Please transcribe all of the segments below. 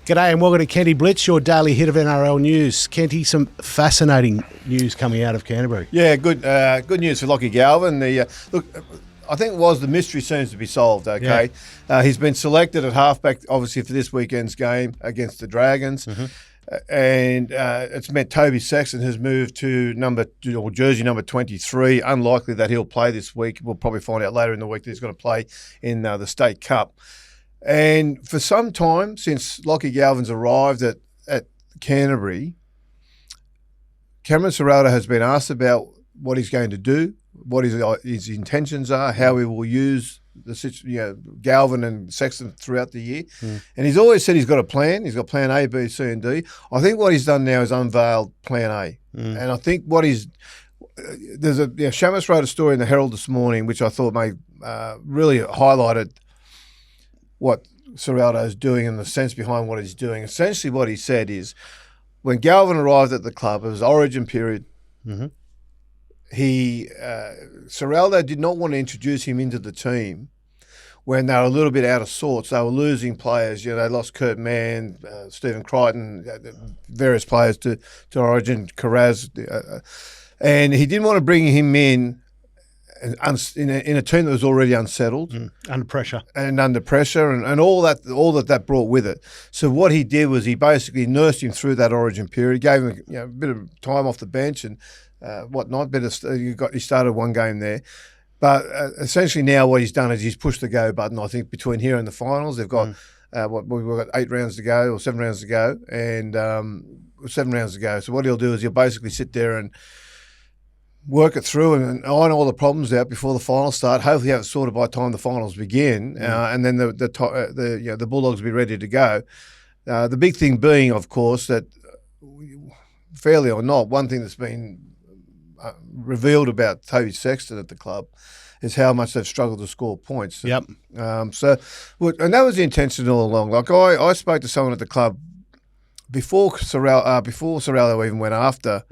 G'day and welcome to Kenty Blitz, your daily hit of NRL news. Kenty, some fascinating news coming out of Canterbury. Yeah, good news for Locky Galvin. Look, I think the mystery seems to be solved, okay? Yeah. He's been selected at halfback, obviously, for this weekend's game against the Dragons. Mm-hmm. And it's meant Toby Sexton has moved to jersey number 23. Unlikely that he'll play this week. We'll probably find out later in the week that he's going to play in the State Cup. And for some time since Lachie Galvin's arrived at Canterbury, Cameron Ciraldo has been asked about what he's going to do, what his intentions are, how he will use Galvin and Sexton throughout the year. Mm. And he's always said he's got a plan. He's got plan A, B, C, and D. I think what he's done now is unveiled plan A. Mm. And I think there's a Shamus wrote a story in the Herald this morning, which I thought really highlighted what Ciraldo is doing and the sense behind what he's doing. Essentially what he said is when Galvin arrived at the club, it was origin period. Mm-hmm. Ciraldo did not want to introduce him into the team when they were a little bit out of sorts. They were losing players. They lost Kurt Mann, Stephen Crichton, various players to origin, Carraz. And he didn't want to bring him in a team that was already unsettled, under pressure, and all that brought with it. So what he did was he basically nursed him through that origin period, gave him a bit of time off the bench and whatnot. He started one game there, but essentially now what he's done is he's pushed the go button. I think between here and the finals, they've got we've got 8 rounds to go or 7 rounds to go, and 7 rounds to go. So what he'll do is he'll basically sit there and work it through and iron all the problems out before the finals start. Hopefully have it sorted by the time the finals begin, and then the Bulldogs will be ready to go. The big thing being, of course, that fairly or not, one thing that's been revealed about Toby Sexton at the club is how much they've struggled to score points. Yep. And that was the intention all along. Like I spoke to someone at the club before Ciraldo even went after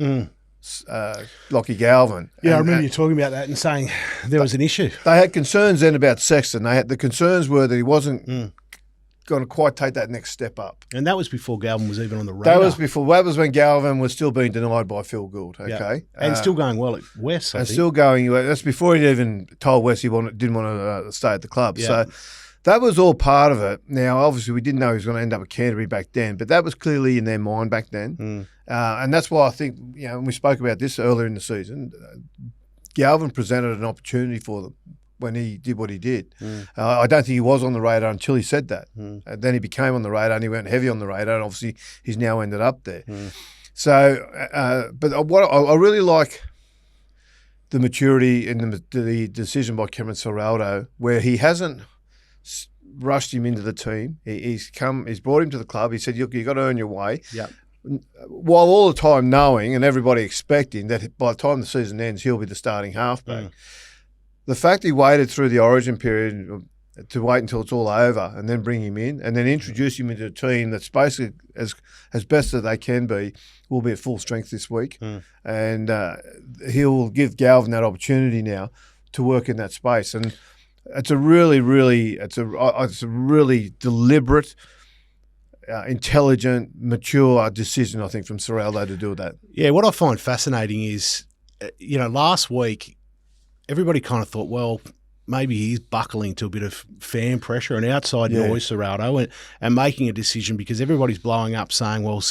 Locky Galvin. Yeah, I remember you talking about that and saying there was an issue. They had concerns then about Sexton. The concerns were that he wasn't going to quite take that next step up. And that was before Galvin was even on the radar. That was when Galvin was still being denied by Phil Gould, okay? Yep. And still going well at West, I think. Still going well. That's before he even told West he didn't want to stay at the club. Yep. So that was all part of it. Now, obviously, we didn't know he was going to end up at Canterbury back then, but that was clearly in their mind back then. And that's why I think, when we spoke about this earlier in the season, Galvin presented an opportunity for them when he did what he did. I don't think he was on the radar until he said that. And then he became on the radar and he went heavy on the radar, and obviously he's now ended up there. So, but what I really like the maturity and the decision by Cameron Ciraldo, where he hasn't rushed him into the team. He's brought him to the club. He said, "Look, you got to earn your way." Yep. While all the time knowing and everybody expecting that by the time the season ends, he'll be the starting halfback. The fact he waited through the origin period to wait until it's all over and then bring him in and then introduce him into a team that's basically as best as they can be will be at full strength this week. And he'll give Galvin that opportunity now to work in that space. And it's a really deliberate, intelligent, mature decision, I think, from Ciraldo to do that. Yeah, what I find fascinating is, last week, everybody kind of thought, well, maybe he's buckling to a bit of fan pressure and outside noise, Ciraldo, and making a decision because everybody's blowing up saying, well,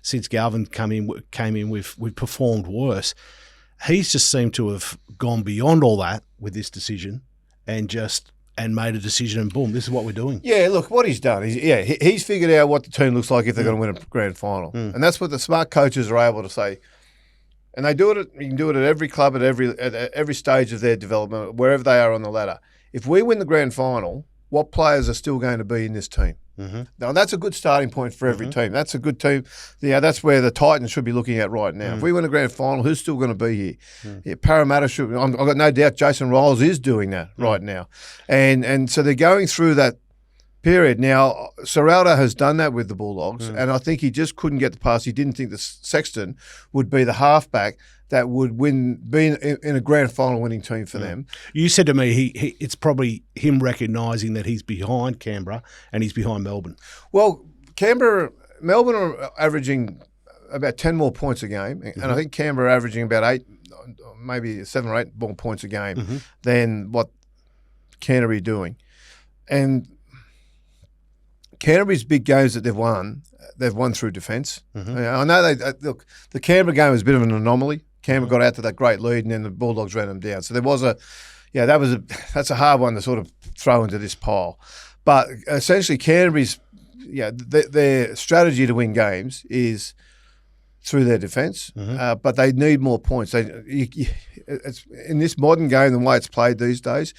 since Galvin came in, we've performed worse. He's just seemed to have gone beyond all that with this decision and made a decision, and boom, this is what we're doing. Yeah, look, what he's done is, he's figured out what the team looks like if they're going to win a grand final. And that's what the smart coaches are able to say. And they do it. You can do it at every club, at every stage of their development, wherever they are on the ladder. If we win the grand final, what players are still going to be in this team? Now, that's a good starting point for every team. That's a good team. Yeah, that's where the Titans should be looking at right now. If we win a grand final, who's still going to be here? Yeah, Parramatta should. I've got no doubt Jason Ryles is doing that right now, and so they're going through that period. Now, Ciraldo has done that with the Bulldogs, and I think he just couldn't get the pass. He didn't think that Sexton would be the halfback that would be in a grand final winning team for them. You said to me it's probably him recognising that he's behind Canberra and he's behind Melbourne. Well, Melbourne are averaging about 10 more points a game, and I think Canberra are averaging about 8, maybe 7 or 8 more points a game than what Canterbury are doing. And Canterbury's big games that they've won through defence. I know look, the Canberra game was a bit of an anomaly. Canberra got out to that great lead, and then the Bulldogs ran them down. So there was that's a hard one to sort of throw into this pile. But essentially, Canterbury's their strategy to win games is through their defence, but they need more points. It's, in this modern game, the way it's played these days,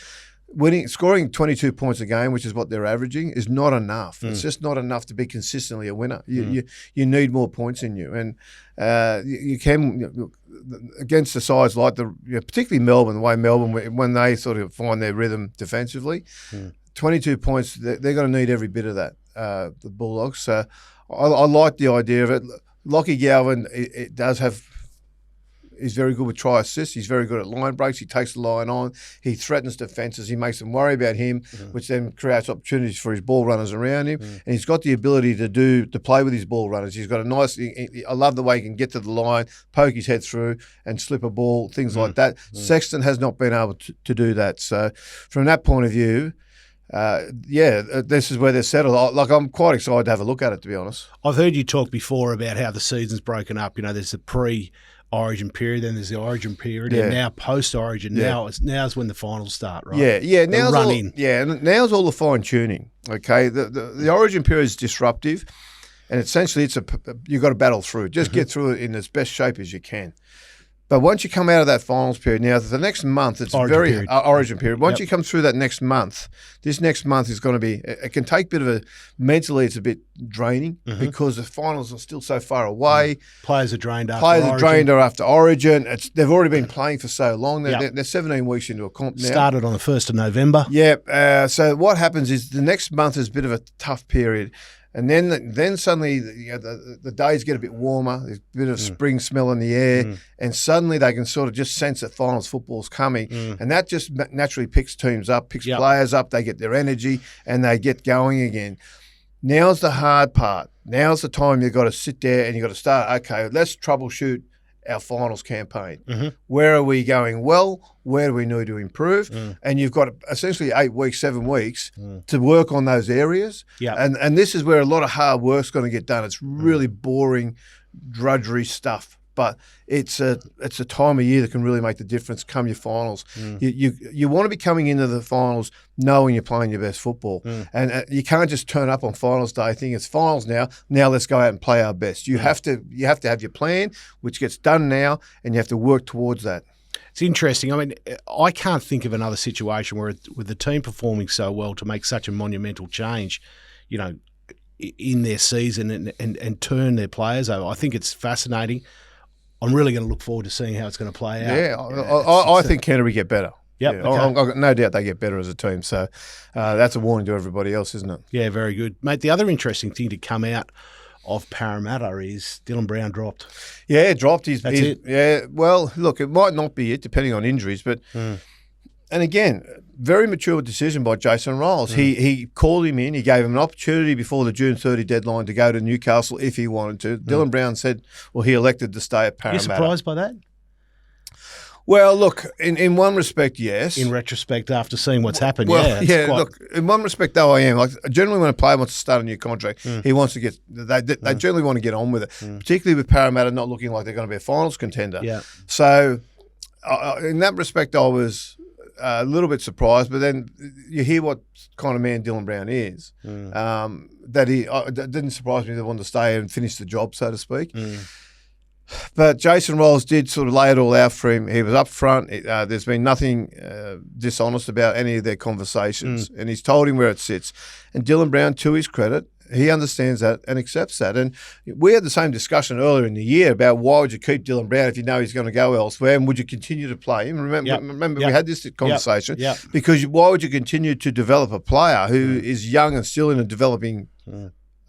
scoring 22 points a game, which is what they're averaging, is not enough. It's just not enough to be consistently a winner. You need more points in you, and you can against the sides like particularly Melbourne. The way Melbourne, when they sort of find their rhythm defensively, 22 points, they're going to need every bit of that. The Bulldogs. So I like the idea of it. Locky Galvin, he's very good with try assists. He's very good at line breaks. He takes the line on. He threatens defences. He makes them worry about him, which then creates opportunities for his ball runners around him. And he's got the ability to play with his ball runners. He's got a nice. I love the way he can get to the line, poke his head through, and slip a ball. Things like that. Sexton has not been able to do that. So from that point of view. This is where they're settled. I'm quite excited to have a look at it, to be honest. I've heard you talk before about how the season's broken up. There's the pre-Origin period, then there's the Origin period, and now post-Origin. Now's when the finals start, right? Now's all the fine tuning. Okay, the Origin period is disruptive, and essentially you've got to battle through. Just get through it in as best shape as you can. But once you come out of that finals period, now the next month, it's Origin period. Once you come through that next month, this next month is going to be, it can take a bit of mentally it's a bit draining because the finals are still so far away. Players are drained after Origin. They've already been playing for so long. They're 17 weeks into a comp now. Started on the 1st of November. So what happens is the next month is a bit of a tough period. And then suddenly the days get a bit warmer. There's a bit of spring smell in the air, and suddenly they can sort of just sense that finals football's coming, and that just naturally picks teams up, picks players up. They get their energy and they get going again. Now's the hard part. Now's the time you've got to sit there and you've got to start. Okay, let's troubleshoot our finals campaign. Where are we going well? Where do we need to improve? And you've got essentially 8 weeks, 7 weeks to work on those areas. And this is where a lot of hard work's going to get done. It's really boring, drudgery stuff. But it's a time of year that can really make the difference come your finals. You want to be coming into the finals knowing you're playing your best football. And you can't just turn up on finals day thinking it's finals now let's go out and play our best. You have to have your plan, which gets done now, and you have to work towards that. It's interesting. I mean, I can't think of another situation where with the team performing so well to make such a monumental change, in their season and turn their players over. I think it's fascinating. I'm really going to look forward to seeing how it's going to play out. I think Canterbury get better. Yep. Okay. I've got no doubt they get better as a team. So that's a warning to everybody else, isn't it? Yeah, very good. Mate, the other interesting thing to come out of Parramatta is Dylan Brown dropped. Yeah, dropped. That's it. Yeah, well, look, it might not be it, depending on injuries, but... And again, very mature decision by Jason Ryles. He called him in. He gave him an opportunity before the June 30 deadline to go to Newcastle if he wanted to. Dylan Brown said, he elected to stay at Parramatta. You surprised by that? Well, look, in one respect, yes. In retrospect, after seeing what's happened, look, in one respect, though, I am. Like, generally, when a player wants to start a new contract, he wants to get. They generally want to get on with it, particularly with Parramatta not looking like they're going to be a finals contender. Yeah. So, in that respect, I was a little bit surprised, but then you hear what kind of man Dylan Brown is. That didn't surprise me that he wanted to stay and finish the job, so to speak. But Jason Ryles did sort of lay it all out for him. He was up front. There's been nothing dishonest about any of their conversations, and he's told him where it sits. And Dylan Brown, to his credit, he understands that and accepts that. And we had the same discussion earlier in the year about why would you keep Dylan Brown if you know he's going to go elsewhere, and would you continue to play him? Remember we had this conversation because why would you continue to develop a player who is young and still in a developing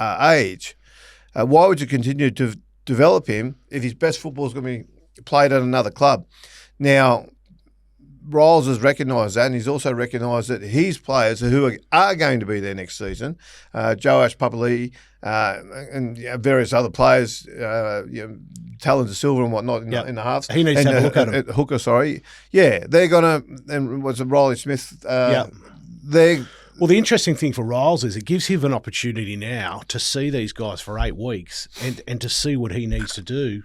age? Why would you continue to develop him if his best football is going to be played at another club? Now, Ryles has recognised that, and he's also recognised that his players who are going to be there next season, Joash Papali and various other players, Talon de Silva and whatnot in the halves. He needs to have a look at him. Hooker, sorry. Yeah, they're going to, and was it Riley Smith? Well, the interesting thing for Ryles is it gives him an opportunity now to see these guys for 8 weeks and to see what he needs to do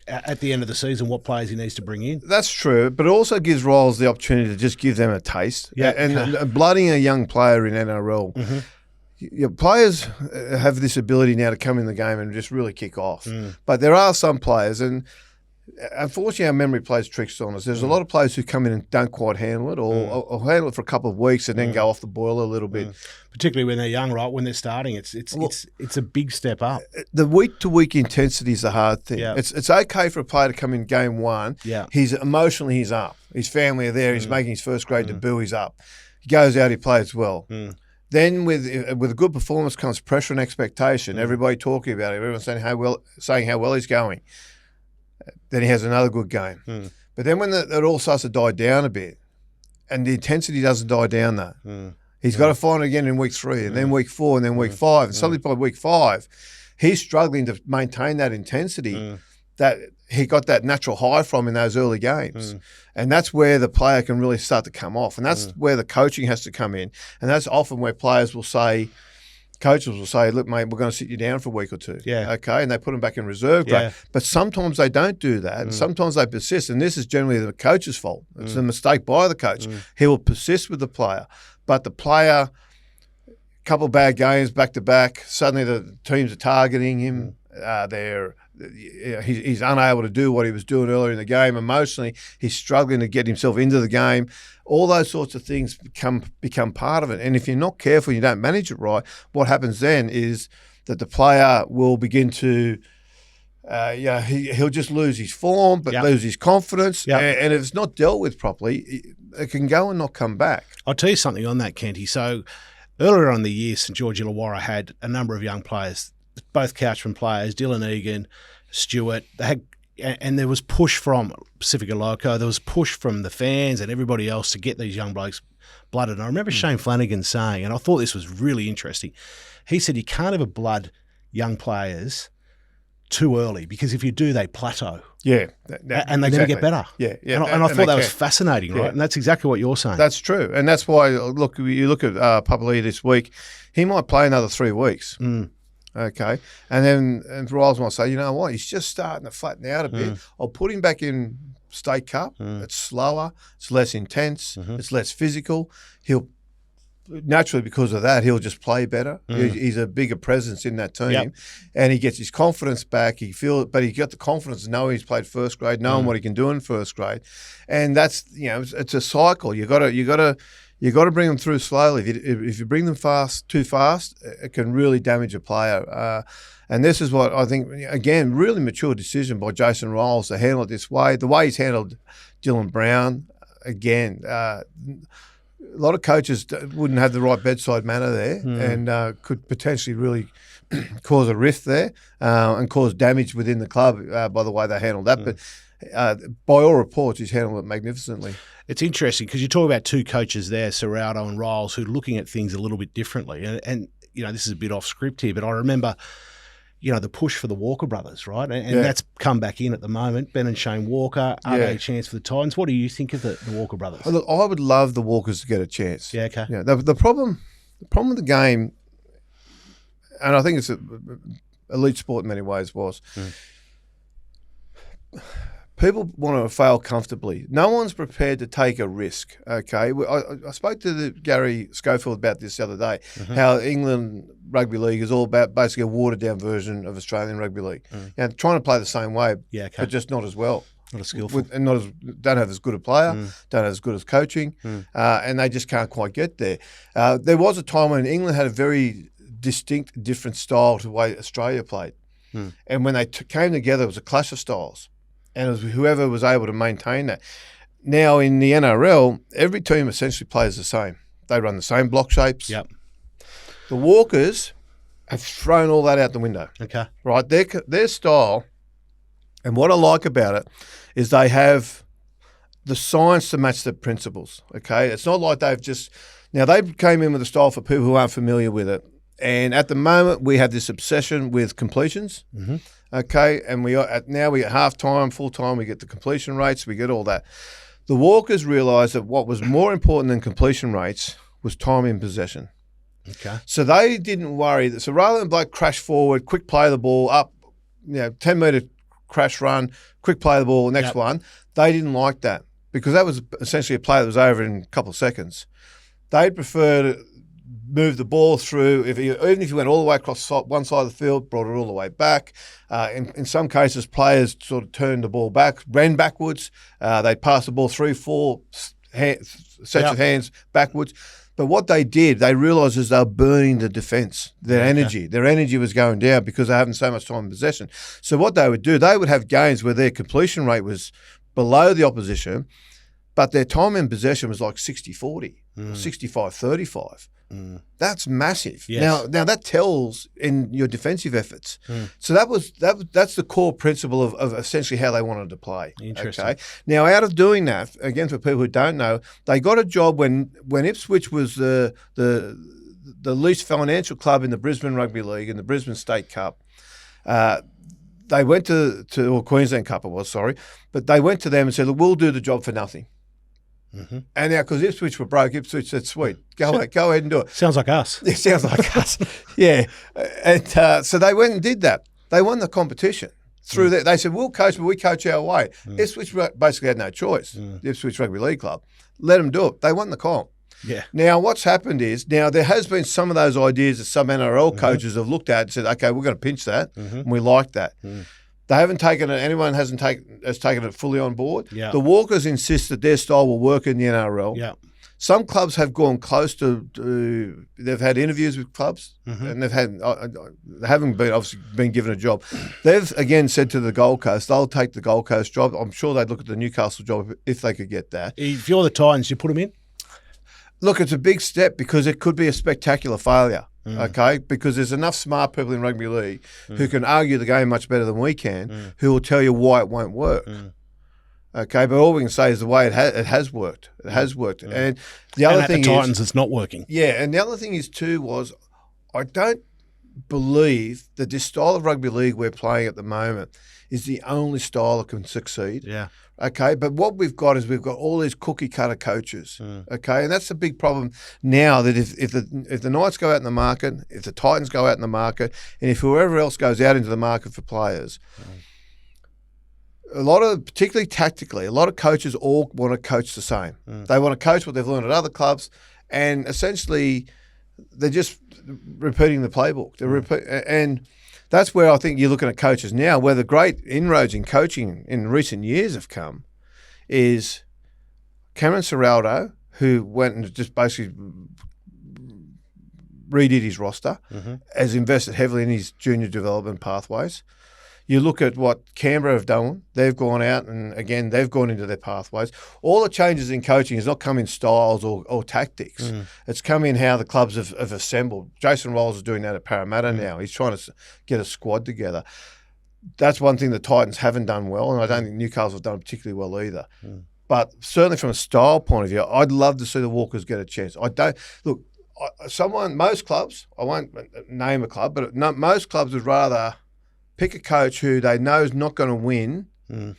at the end of the season, what players he needs to bring in. That's true, but it also gives Ryles the opportunity to just give them a taste. Yeah, and blooding a young player in NRL, your players have this ability now to come in the game and just really kick off. But there are some players, and unfortunately our memory plays tricks on us. There's a lot of players who come in and don't quite handle it or handle it for a couple of weeks and then go off the boil a little bit. Particularly when they're young, right? When they're starting, it's a big step up. The week-to-week intensity is the hard thing. Yeah. It's okay for a player to come in game one. Yeah. He's up. His family are there. He's making his first grade debut. He's up. He goes out. He plays well. Then with a good performance comes pressure and expectation. Everybody talking about it. Everyone saying how well he's going. Then he has another good game. But then when it all starts to die down a bit and the intensity doesn't die down though, he's got to find it again in week 3 and then week 4 and then week 5. And suddenly by week 5, he's struggling to maintain that intensity that he got that natural high from in those early games. And that's where the player can really start to come off. And that's where the coaching has to come in. And that's often where players will say, coaches will say, look, mate, we're going to sit you down for a week or 2. Yeah. Okay. And they put them back in reserve grade. Yeah. But sometimes they don't do that. And sometimes they persist. And this is generally the coach's fault. It's a mistake by the coach. He will persist with the player. But the player, a couple of bad games back to back, suddenly the teams are targeting him. He's unable to do what he was doing earlier in the game. Emotionally, he's struggling to get himself into the game. All those sorts of things become part of it. And if you're not careful, you don't manage it right, what happens then is that the player will begin to, he'll just lose his form, but lose his confidence. And if it's not dealt with properly, it can go and not come back. I'll tell you something on that, Kenty. So earlier on in the year, St George Illawarra had a number of young players, both Couchman players, Dylan Egan, Stewart. They had, and there was push from Pacifica Loco. There was push from the fans and everybody else to get these young blokes blooded. And I remember Shane Flanagan saying, and I thought this was really interesting, he said you can't ever blood young players too early because if you do, they plateau. Yeah. And they never get better. Yeah. And I thought that was fascinating, right? And that's exactly what you're saying. That's true. And that's why, look, you look at Papali this week, he might play another 3 weeks. Okay. And Ryles might say, you know what, he's just starting to flatten out a bit. I'll put him back in State Cup. It's slower. It's less intense. It's less physical. He'll naturally, because of that, he'll just play better. He's a bigger presence in that team, and he gets his confidence back. But he got the confidence knowing he's played first grade, knowing what he can do in first grade, and that's it's a cycle. You got to bring them through slowly. If you bring them too fast, it can really damage a player. And this is what I think, again, really mature decision by Jason Ryles to handle it this way. The way he's handled Dylan Brown, again. A lot of coaches wouldn't have the right bedside manner there and could potentially really cause a rift there and cause damage within the club by the way they handled that. But by all reports, he's handled it magnificently. It's interesting because you talk about 2 coaches there, Ciraldo and Ryles, who are looking at things a little bit differently. And this is a bit off script here, but I remember the push for the Walker brothers, right? And that's come back in at the moment. Ben and Shane Walker, are they a chance for the Titans? What do you think of the Walker brothers? Look, I would love the Walkers to get a chance. Yeah, okay. The problem with the game, and I think it's an elite sport in many ways, was people want to fail comfortably. No one's prepared to take a risk, okay? I spoke to Gary Schofield about this the other day, how England Rugby League is all about basically a watered-down version of Australian Rugby League. Trying to play the same way, but just not as well. Not as skillful. And don't have as good a player, don't have as good as coaching, and they just can't quite get there. There was a time when England had a very distinct, different style to the way Australia played. And when they came together, it was a clash of styles. And it was whoever was able to maintain that. Now in the NRL, every team essentially plays the same. They run the same block shapes. Yep. The Walkers have thrown all that out the window. Okay. Right? Their style, and what I like about it, is they have the science to match the principles. Okay, it's not like they've just now they came in with a style for people who aren't familiar with it. And at the moment, we have this obsession with completions. Mm-hmm. Okay, and we are now we get half time, full time. We get the completion rates. We get all that. The Walkers realised that what was more important than completion rates was time in possession. Okay. So they didn't worry. So rather than like crash forward, quick play the ball up, 10-metre crash run, quick play the ball, next one, they didn't like that because that was essentially a play that was over in a couple of seconds. They'd prefer to move the ball through, even if you went all the way across one side of the field, brought it all the way back. In some cases, players sort of turned the ball back, ran backwards. They'd pass the ball 3-4 sets of hands backwards. But what they did, they realised is they were burning the defence, their energy. Their energy was going down because they're having so much time in possession. So what they would do, they would have games where their completion rate was below the opposition, but their time in possession was like 60-40 or 65-35. That's massive. Yes. Now that tells in your defensive efforts. So that's the core principle of essentially how they wanted to play. Interesting. Okay. Now out of doing that, again for people who don't know, they got a job when Ipswich was the least financial club in the Brisbane Rugby League in the Brisbane State Cup. They went to or Queensland Cup it was, sorry, but they went to them and said, look, we'll do the job for nothing. Mm-hmm. And now, because Ipswich were broke, Ipswich said, sweet, go ahead and do it. Sounds like us. It sounds like us. Yeah. And so they went and did that. They won the competition through that. They said, we'll coach, but we coach our way. Ipswich basically had no choice. The Ipswich Rugby League Club. Let them do it. They won the comp. Yeah. Now, what's happened is, now there has been some of those ideas that some NRL coaches have looked at and said, okay, we're going to pinch that, and we like that. They haven't taken it. Anyone has taken it fully on board. Yeah. The Walkers insist that their style will work in the NRL. Yeah. Some clubs have gone close to they've had interviews with clubs, and they haven't been given a job. They've again said to the Gold Coast they'll take the Gold Coast job. I'm sure they'd look at the Newcastle job if they could get that. If you're the Titans, you put them in? Look, it's a big step because it could be a spectacular failure. Okay, because there's enough smart people in rugby league who can argue the game much better than we can, who will tell you why it won't work. Okay, but all we can say is the way it has worked. It has worked, and the other thing is the Titans, it's not working. Yeah, and the other thing is too was I don't believe that this style of rugby league we're playing at the moment is the only style that can succeed. Yeah. Okay, but what we've got is we've got all these cookie cutter coaches. Okay, and that's the big problem now. That if the Knights go out in the market, if the Titans go out in the market, and if whoever else goes out into the market for players, particularly tactically, a lot of coaches all want to coach the same. They want to coach what they've learned at other clubs, and essentially they're just repeating the playbook. And that's where I think you're looking at coaches now, where the great inroads in coaching in recent years have come, is Cameron Ciraldo, who went and just basically redid his roster, has invested heavily in his junior development pathways. You look at what Canberra have done. They've gone out and, again, they've gone into their pathways. All the changes in coaching has not come in styles or tactics. It's come in how the clubs have assembled. Jason Ryles is doing that at Parramatta now. He's trying to get a squad together. That's one thing the Titans haven't done well, and I don't think Newcastle have done particularly well either. But certainly from a style point of view, I'd love to see the Walkers get a chance. Most clubs, I won't name a club, but most clubs would rather pick a coach who they know is not going to win and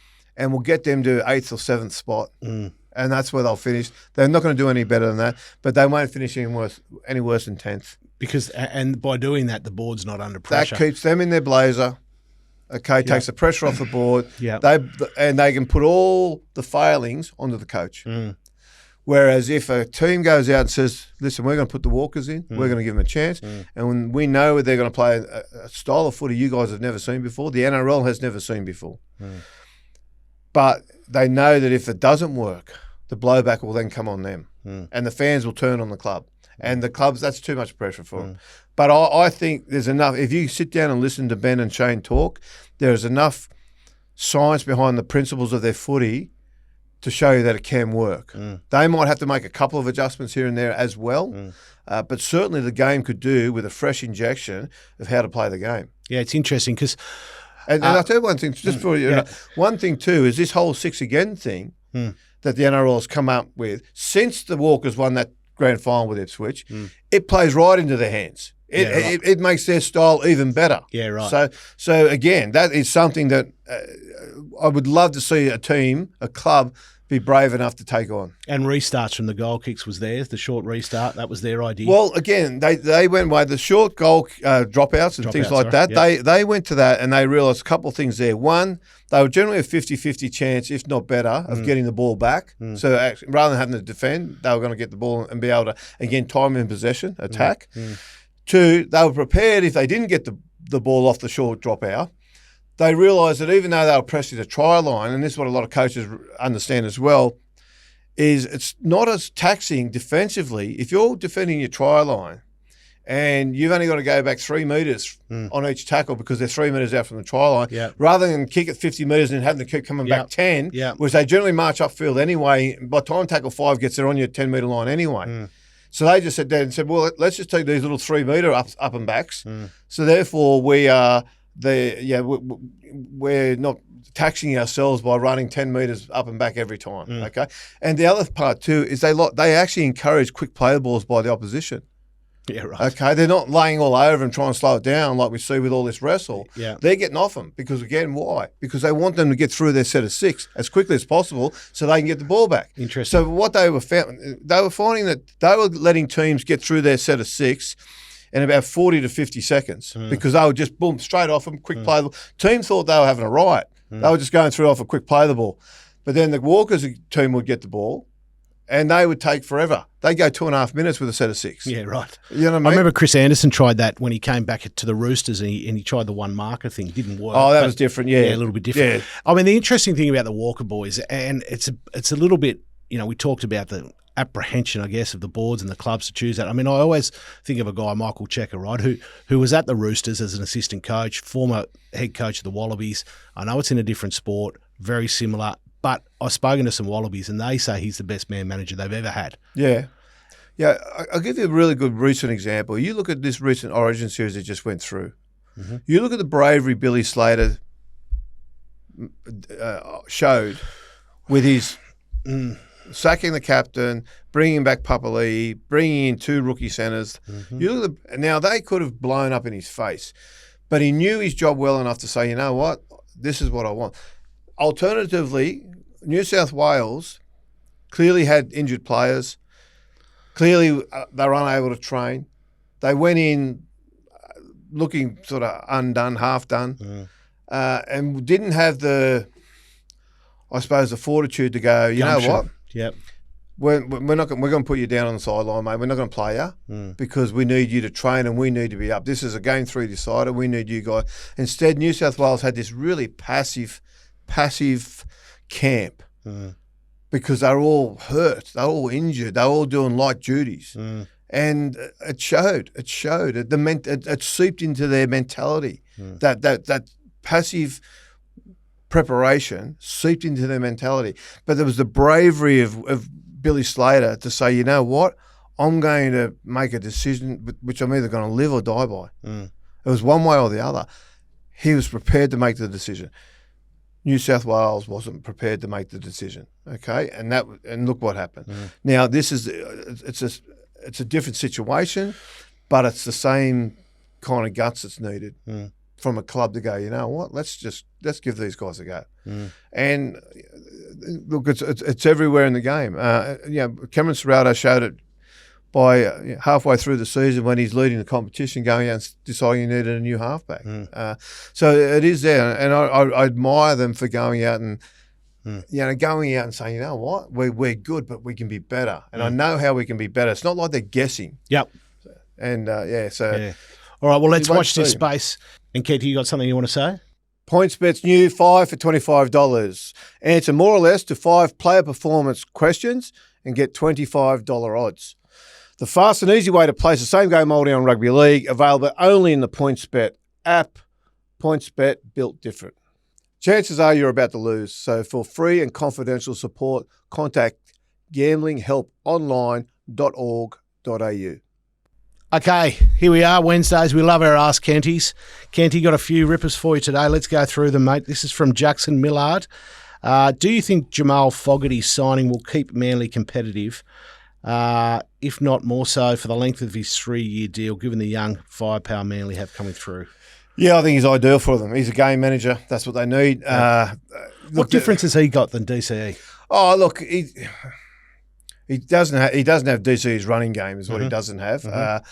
will get them to 8th or 7th spot. And that's where they'll finish. They're not going to do any better than that, but they won't finish any worse than 10th. And by doing that, the board's not under pressure. That keeps them in their blazer. Okay, takes the pressure off the board. They can put all the failings onto the coach. Whereas if a team goes out and says, listen, we're going to put the Walkers in, we're going to give them a chance, and when we know they're going to play a style of footy you guys have never seen before, the NRL has never seen before. But they know that if it doesn't work, the blowback will then come on them, and the fans will turn on the club. And the clubs, that's too much pressure for them. But I think there's enough. If you sit down and listen to Ben and Shane talk, there's enough science behind the principles of their footy to show you that it can work. They might have to make a couple of adjustments here and there as well, but certainly the game could do with a fresh injection of how to play the game. Yeah, it's interesting because... And I'll tell you one thing, just for you, one thing too, is this whole 6 again thing, that the NRL has come up with since the Walkers won that grand final with Ipswich, it plays right into their hands. It makes their style even better. Yeah, right. So again, that is something that I would love to see a club, be brave enough to take on. And restarts from the goal kicks was theirs, the short restart, that was their idea. Well, again, they went by the short goal dropouts and things like that. Yep. They went to that and they realised a couple of things there. One, they were generally a 50-50 chance, if not better, of getting the ball back. So actually, rather than having to defend, they were going to get the ball and be able to, again, time in possession, attack. Two, they were prepared if they didn't get the ball off the short dropout. They realised that even though they were pressing the try line, and this is what a lot of coaches understand as well, is it's not as taxing defensively. If you're defending your try line and you've only got to go back 3 metres on each tackle because they're 3 metres out from the try line, rather than kick it 50 metres and having to keep coming back 10, which they generally march upfield anyway. By the time tackle 5 gets there on your 10-metre line anyway. So they just sat down and said, well, let's just take these little 3-metre up and backs. So therefore we are... we're not taxing ourselves by running 10 metres up and back every time, okay? And the other part too is they actually encourage quick play balls by the opposition. Yeah, right. Okay, they're not laying all over them trying to slow it down like we see with all this wrestle. Yeah. They're getting off them because, again, why? Because they want them to get through their set of 6 as quickly as possible so they can get the ball back. Interesting. So what they were finding that they were letting teams get through their set of 6 in about 40 to 50 seconds because they would just, boom, straight off them, quick play the ball. Team thought they were having a riot. They were just going through off a quick play the ball. But then the Walkers team would get the ball and they would take forever. They'd go 2.5 minutes with a set of 6. Yeah, right. You know what I mean? I remember Chris Anderson tried that when he came back to the Roosters and he tried the one marker thing. It didn't work. Oh, that was different, yeah. Yeah, a little bit different. Yeah. I mean, the interesting thing about the Walker boys, and it's a little bit, we talked about the apprehension, I guess, of the boards and the clubs to choose that. I mean, I always think of a guy, Michael Checker, right, who was at the Roosters as an assistant coach, former head coach of the Wallabies. I know it's in a different sport, very similar, but I've spoken to some Wallabies and they say he's the best man manager they've ever had. Yeah. Yeah, I'll give you a really good recent example. You look at this recent Origin series that just went through. You look at the bravery Billy Slater showed with his sacking the captain, bringing back Papali'i, bringing in 2 rookie centres. You look at now they could have blown up in his face, but he knew his job well enough to say, you know what, this is what I want. Alternatively, New South Wales clearly had injured players. Clearly, they were unable to train. They went in looking sort of undone, half done, and didn't have the fortitude to go, you know what? Yep. We're going to put you down on the sideline, mate. We're not going to play you because we need you to train and we need to be up. This is a game 3 decider. We need you guys. Instead, New South Wales had this really passive camp because they're all hurt, they're all injured, they're all doing light duties, and it showed. It seeped into their mentality. That passive preparation seeped into their mentality. But there was the bravery of Billy Slater to say, you know what, I'm going to make a decision which I'm either going to live or die by. It was one way or the other. He was prepared to make the decision. New South Wales wasn't prepared to make the decision, okay? And look what happened. Now this is it's a different situation, but it's the same kind of guts that's needed from a club to go, you know what? Let's give these guys a go. And look, it's everywhere in the game. Cameron Ciraldo showed it by halfway through the season when he's leading the competition, going out and deciding he needed a new halfback. So it is there, and I admire them for going out and going out and saying, you know what, we're good, but we can be better, and I know how we can be better. It's not like they're guessing. Yep. And All right, well, let's watch this space. And Kenty, you got something you want to say? PointsBet's new 5 for $25. Answer more or less to 5 player performance questions and get $25 odds. The fast and easy way to place the same game multi on rugby league, available only in the PointsBet app. PointsBet, built different. Chances are you're about to lose, so for free and confidential support, contact gamblinghelponline.org.au. Okay, here we are, Wednesdays. We love our Ask Kentys. Kenty, got a few rippers for you today. Let's go through them, mate. This is from Jackson Millard. Do you think Jamal Fogerty's signing will keep Manly competitive, if not more so for the length of his 3-year deal, given the young firepower Manly have coming through? Yeah, I think he's ideal for them. He's a game manager. That's what they need. What difference has he got than DCE? Oh, look, he doesn't have DCE's running game is what he doesn't have.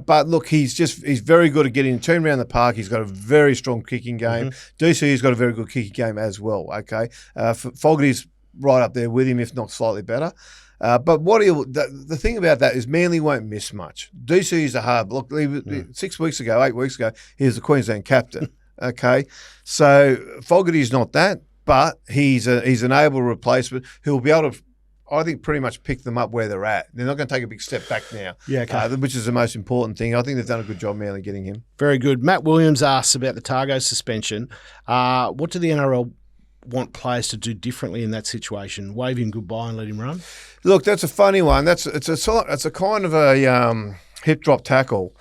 But look, he's very good at getting turned around the park. He's got a very strong kicking game. DCE's got a very good kicking game as well. Okay, Fogerty's right up there with him, if not slightly better. But the thing about that is Manly won't miss much. DCE's a hard look. 6 weeks ago, 8 weeks ago, he was the Queensland captain. Okay, so Fogerty's not that, but he's an able replacement who'll be able to, I think, pretty much pick them up where they're at. They're not going to take a big step back now, which is the most important thing. I think they've done a good job, Manly, getting him. Very good. Matt Williams asks about the Targo suspension. What do the NRL want players to do differently in that situation? Wave him goodbye and let him run? Look, that's a funny one. It's a kind of a hip drop tackle.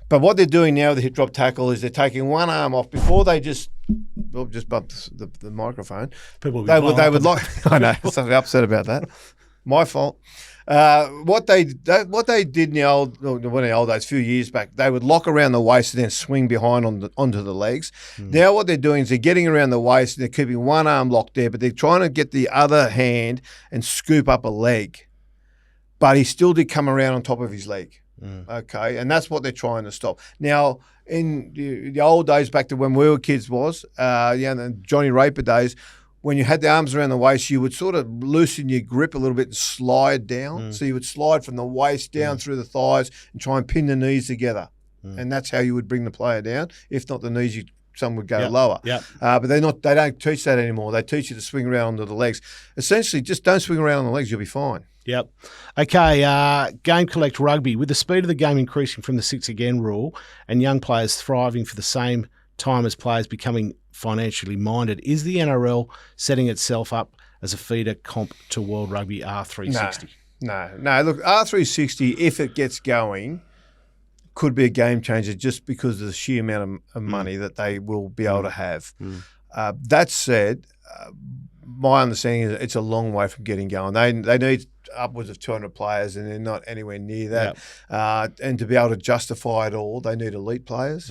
But what they're doing now with the hip drop tackle is they're taking one arm off before they just bumped the microphone. They would like. I know, something upset about that. My fault. What they did in the old days, a few years back, they would lock around the waist and then swing behind onto the legs. Now what they're doing is they're getting around the waist and they're keeping one arm locked there, but they're trying to get the other hand and scoop up a leg. But he still did come around on top of his leg. Okay, and that's what they're trying to stop. Now, in the old days, back to when we were kids, the Johnny Raper days, when you had the arms around the waist, you would sort of loosen your grip a little bit and slide down. So you would slide from the waist down through the thighs and try and pin the knees together. And that's how you would bring the player down. If not the knees, some would go lower. But they don't teach that anymore. They teach you to swing around onto the legs. Essentially, just don't swing around on the legs, you'll be fine. Yep. Okay, Game Collect Rugby. With the speed of the game increasing from the 6 again rule and young players thriving for the same time as players becoming financially minded, is the NRL setting itself up as a feeder comp to World Rugby R360? No. Look, R360, if it gets going, could be a game changer just because of the sheer amount of money that they will be able to have. That said, my understanding is it's a long way from getting going. They need upwards of 200 players, and they're not anywhere near that. And to be able to justify it all, they need elite players.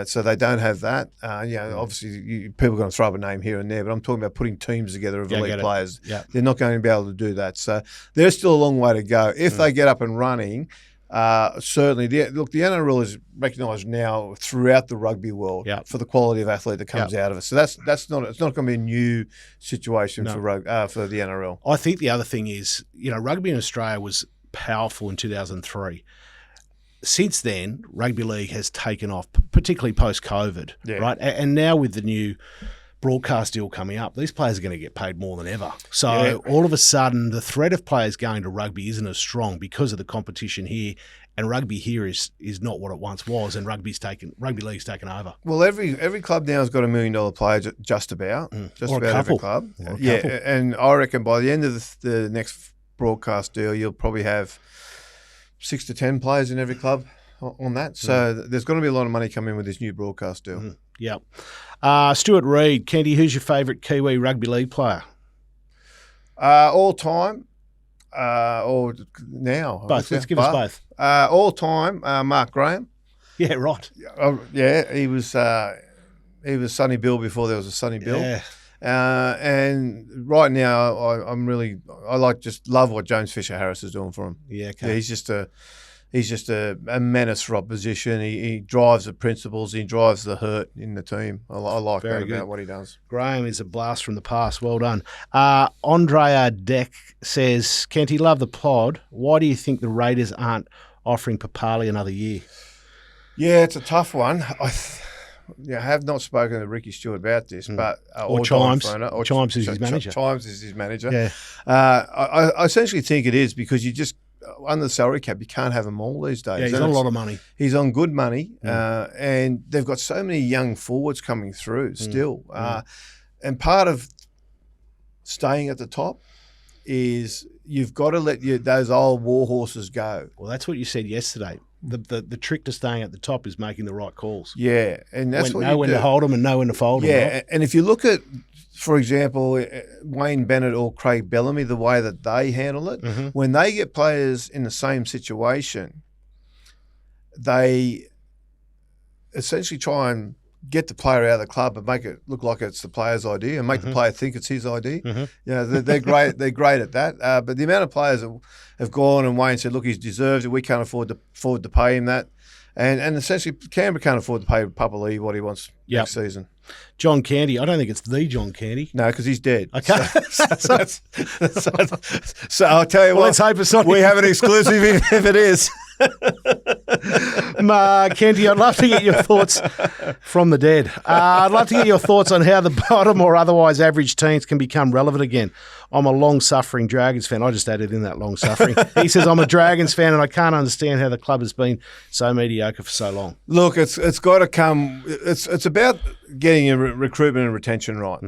So they don't have that. Obviously, people are going to throw up a name here and there, but I'm talking about putting teams together of elite players. They're not going to be able to do that. So there's still a long way to go. If they get up and running, certainly, the NRL is recognised now throughout the rugby world for the quality of athlete that comes out of it. So it's not going to be a new situation for the NRL. I think the other thing is, rugby in Australia was powerful in 2003. Since then, rugby league has taken off, particularly post-COVID, right? And now with the new broadcast deal coming up, these players are going to get paid more than ever. So all of a sudden, the threat of players going to rugby isn't as strong because of the competition here, and rugby here is not what it once was, and rugby league's taken over. Well, every club now has got $1 million player, just about, just or about every club. And I reckon by the end of the next broadcast deal, you'll probably have 6 to 10 players in every club on that. So there's going to be a lot of money coming in with this new broadcast deal. Yep. Stuart Reid, Kenty, who's your favourite Kiwi rugby league player? All time, or now? Both. Let's give us both. All time, Mark Graham. Yeah, right. He was Sonny Bill before there was a Sonny Bill. Yeah. And right now, I love what James Fisher Harris is doing for him. Yeah, okay. Yeah, he's just a menace for opposition. He drives the principles. He drives the hurt in the team. I like that about what he does. Graham is a blast from the past. Well done. Andrea Deck says, Kenty, love the pod. Why do you think the Raiders aren't offering Papali another year? Yeah, it's a tough one. I have not spoken to Ricky Stewart about this, but or Chimes. Chimes is his manager. Chimes is his manager. Yeah. I essentially think it is because you just under the salary cap, you can't have them all these days. Yeah, he's on a lot of money. He's on good money, and they've got so many young forwards coming through still. And part of staying at the top is you've got to let those old war horses go. Well, that's what you said yesterday. the trick to staying at the top is making the right calls. Yeah, and that's know when to hold them and know when to fold them. Yeah, right? and if you look at, for example, Wayne Bennett or Craig Bellamy, the way that they handle it, when they get players in the same situation, they essentially try and get the player out of the club and make it look like it's the player's idea and make the player think it's his idea. You know, they're great. They're great at that. But the amount of players that have gone and Wayne said, "Look, he's deserved it. We can't afford to pay him that," and essentially Canberra can't afford to pay Papa Lee what he wants next season. John Kenty. I don't think it's the John Kenty. No, because he's dead. Okay. So I'll tell you what. Let's hope it's not. We have an exclusive if it is. Kenty, I'd love to get your thoughts from the dead. I'd love to get your thoughts on how the bottom or otherwise average teams can become relevant again. I'm a long-suffering Dragons fan. I just added in that long-suffering. He says, I'm a Dragons fan and I can't understand how the club has been so mediocre for so long. Look, it's got to come. It's about getting your recruitment and retention right.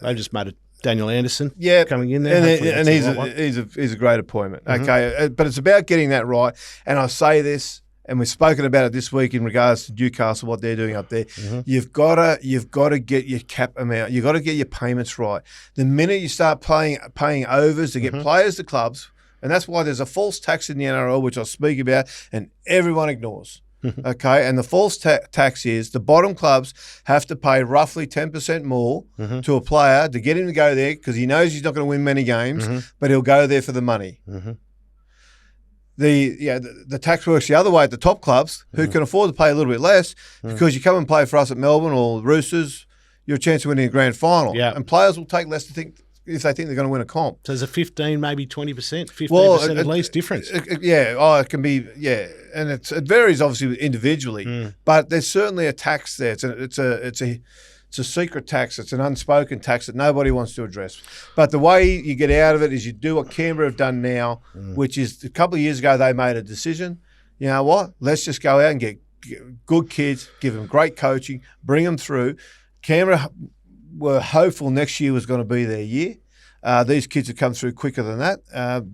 They've just made it. Daniel Anderson, coming in there, and he's a great appointment. Okay, but it's about getting that right. And I say this, and we've spoken about it this week in regards to Newcastle, what they're doing up there. You've got to get your cap amount. You've got to get your payments right. The minute you start paying overs to get players to clubs, and that's why there's a false tax in the NRL, which I'll speak about, and everyone ignores. Okay, and the false tax is the bottom clubs have to pay roughly 10% more to a player to get him to go there because he knows he's not going to win many games, but he'll go there for the money. The tax works the other way at the top clubs who can afford to pay a little bit less because you come and play for us at Melbourne or Roosters, your chance of winning a grand final. And players will take less to think if they think they're going to win a comp. So there's a 15, maybe 20%, 15% at least difference. It can be, and it varies obviously individually, but there's certainly a tax there. It's a secret tax. It's an unspoken tax that nobody wants to address. But the way you get out of it is you do what Canberra have done now, which is a couple of years ago they made a decision. You know what? Let's just go out and get good kids, give them great coaching, bring them through. Canberra were hopeful next year was going to be their year. These kids have come through quicker than that,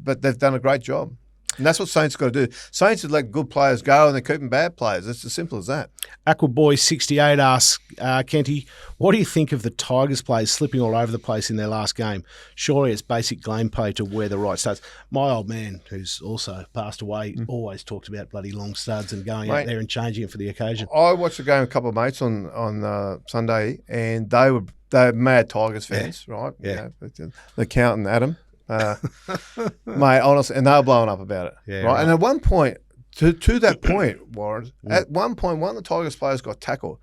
but they've done a great job. And that's what Saints got to do. Saints have let good players go and they're keeping bad players. It's as simple as that. Aquaboy68 asks, Kenty, what do you think of the Tigers players slipping all over the place in their last game? Surely it's basic gameplay to wear the right studs. My old man, who's also passed away, always talked about bloody long studs and going out there and changing it for the occasion. I watched the game with a couple of mates on Sunday and they're mad Tigers fans, right? Yeah. The accountant, Adam. Mate, honestly, and they were blowing up about it, right? And at one point, to that point, Warren, at one point, one of the Tigers players got tackled,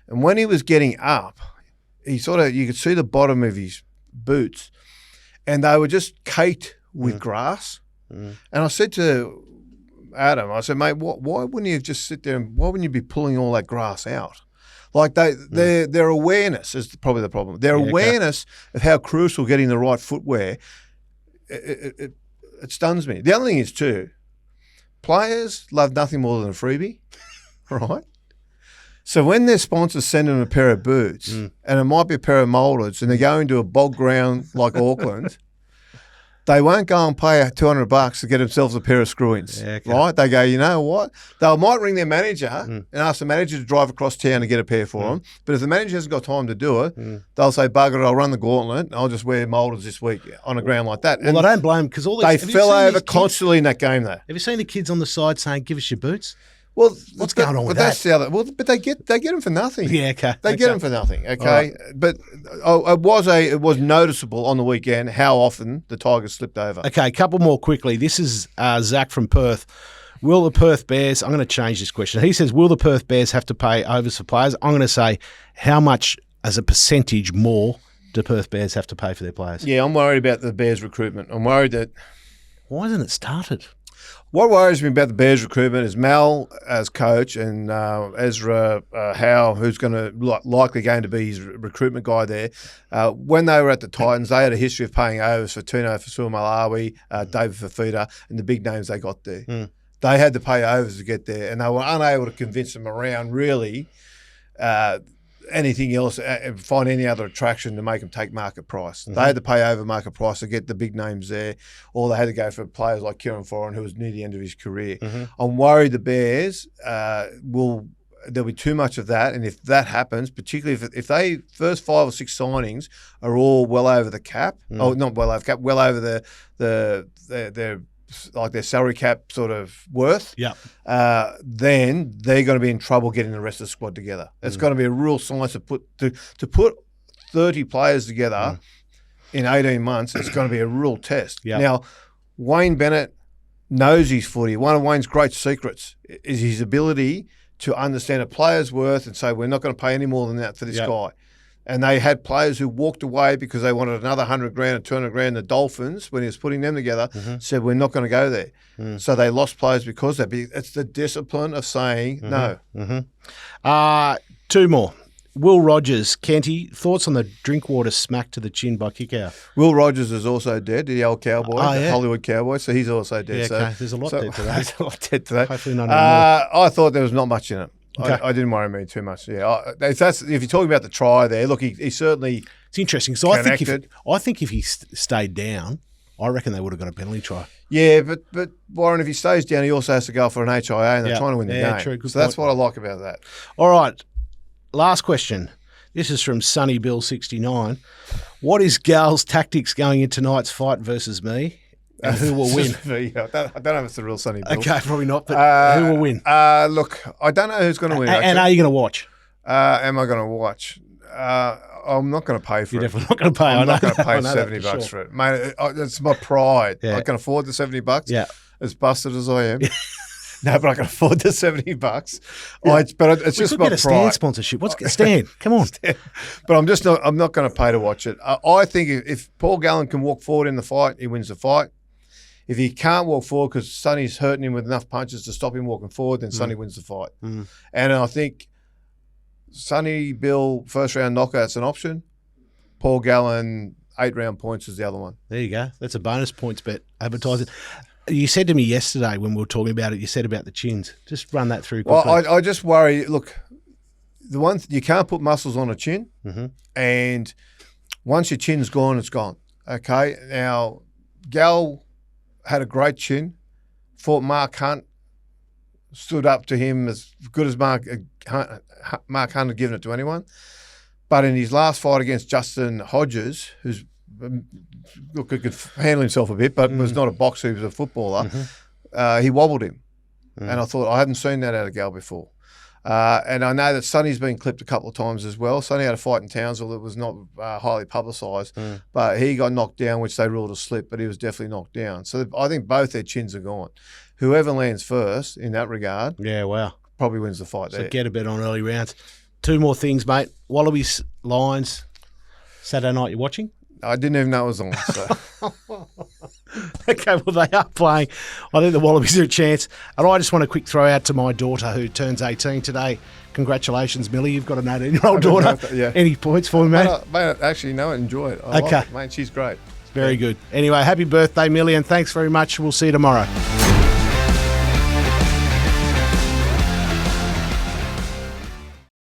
and when he was getting up, you could see the bottom of his boots, and they were just caked with grass. And I said to Adam, I said, mate, why wouldn't you just sit there and why wouldn't you be pulling all that grass out? Like their awareness is probably the problem. Their awareness of how crucial getting the right footwear. It stuns me. The other thing is too, players love nothing more than a freebie, right? So when their sponsors send them a pair of boots, and it might be a pair of Moldeds, and they're going to a bog ground like Auckland, they won't go and pay $200 to get themselves a pair of screw-ins, right? They go, you know what? They might ring their manager and ask the manager to drive across town to get a pair for them. But if the manager hasn't got time to do it, they'll say, bugger it, I'll run the gauntlet and I'll just wear Moldeds this week on a ground like that. Well, I don't blame them because all they fell over constantly in that game, though. Have you seen the kids on the side saying, give us your boots? Well, what's going on with that? That's the other. Well, but they get them for nothing. Yeah, okay. They get them for nothing. Okay, right. But it was noticeable on the weekend how often the Tigers slipped over. Okay, a couple more quickly. This is Zach from Perth. Will the Perth Bears? I'm going to change this question. He says, will the Perth Bears have to pay overs for players? I'm going to say, how much as a percentage more do Perth Bears have to pay for their players? Yeah, I'm worried about the Bears recruitment. I'm worried that. Why hasn't it started? What worries me about the Bears recruitment is Mal as coach and Ezra Howe, who's likely going to be his recruitment guy there. When they were at the Titans, they had a history of paying overs for Tino Fasua-Malawi, David Fafita, and the big names they got there. They had to pay overs to get there, and they were unable to convince them around really anything else, find any other attraction to make them take market price. They had to pay over market price to get the big names there, or they had to go for players like Kieran Foran, who was near the end of his career. I'm worried the Bears there'll be too much of that, and if that happens, particularly if they first 5 or 6 signings are all well over the cap, not well over cap, well over their like their salary cap sort of worth, then they're going to be in trouble getting the rest of the squad together. It's going to be a real science to put 30 players together in 18 months. It's going to be a real test. Now, Wayne Bennett knows his footy. One of Wayne's great secrets is his ability to understand a player's worth and say, we're not going to pay any more than that for this guy. And they had players who walked away because they wanted another 100 grand or 200 grand. The Dolphins, when he was putting them together, said, we're not going to go there. So they lost players because of that. It's the discipline of saying no. 2 more. Will Rogers, Kenty, thoughts on the drink water smack to the chin by kick out? Will Rogers is also dead, the old cowboy, the Hollywood cowboy, so he's also dead. Yeah, okay. There's a lot dead today. There's a lot dead today. Hopefully not anymore. I thought there was not much in it. Okay. I didn't worry me too much. Yeah, if you're talking about the try there, look, he certainly. It's interesting. So I think if he stayed down, I reckon they would have got a penalty try. Yeah, but Warren, if he stays down, he also has to go for an HIA, and they're trying to win the game. True, so that's what I like about that. All right, last question. This is from Sunny Bill 69. What is Gal's tactics going in tonight's fight versus me? And who will win? I don't know if it's the real Sunny Bill. Okay, probably not, but who will win? Look, I don't know who's going to win. And are you going to watch? Am I going to watch? I'm not going to pay for You're it. definitely not going to pay. I'm not going to pay $70 for it. Mate, it's my pride. I can afford the $70. Yeah. As busted as I am. No, but I can afford the $70. But it's just my pride. Stan sponsorship. Stan? Come on. But I'm not going to pay to watch it. I think if Paul Gallen can walk forward in the fight, he wins the fight. If he can't walk forward because Sonny's hurting him with enough punches to stop him walking forward, then Sonny wins the fight. And I think Sonny Bill first round knockout's an option. Paul Gallen 8-round points is the other one. There you go. That's a bonus points bet advertising. You said to me yesterday when we were talking about it, you said about the chins. Just run that through quickly. Well, I just worry. Look, the one you can't put muscles on a chin, and once your chin's gone, it's gone. Okay. Now, Gal had a great chin. Fought Mark Hunt, stood up to him as good as Mark Hunt had given it to anyone. But in his last fight against Justin Hodges, who's could handle himself a bit, but was not a boxer, he was a footballer, he wobbled him. And I thought, I hadn't seen that out of Gal before. And I know that Sonny's been clipped a couple of times as well. Sonny had a fight in Townsville that was not highly publicised, but he got knocked down, which they ruled a slip, but he was definitely knocked down. So I think both their chins are gone. Whoever lands first in that regard probably wins the fight there. So get a bet on early rounds. 2 more things, mate. Wallabies, Lions, Saturday night, you watching? I didn't even know it was on. So. Okay, well, they are playing. I think the Wallabies are a chance. And I just want a quick throw out to my daughter who turns 18 today. Congratulations, Millie. You've got an 18-year-old daughter. Any points for me, mate? Mate, actually, no, enjoy it. I love it, mate. She's great. Very good. Anyway, happy birthday, Millie, and thanks very much. We'll see you tomorrow.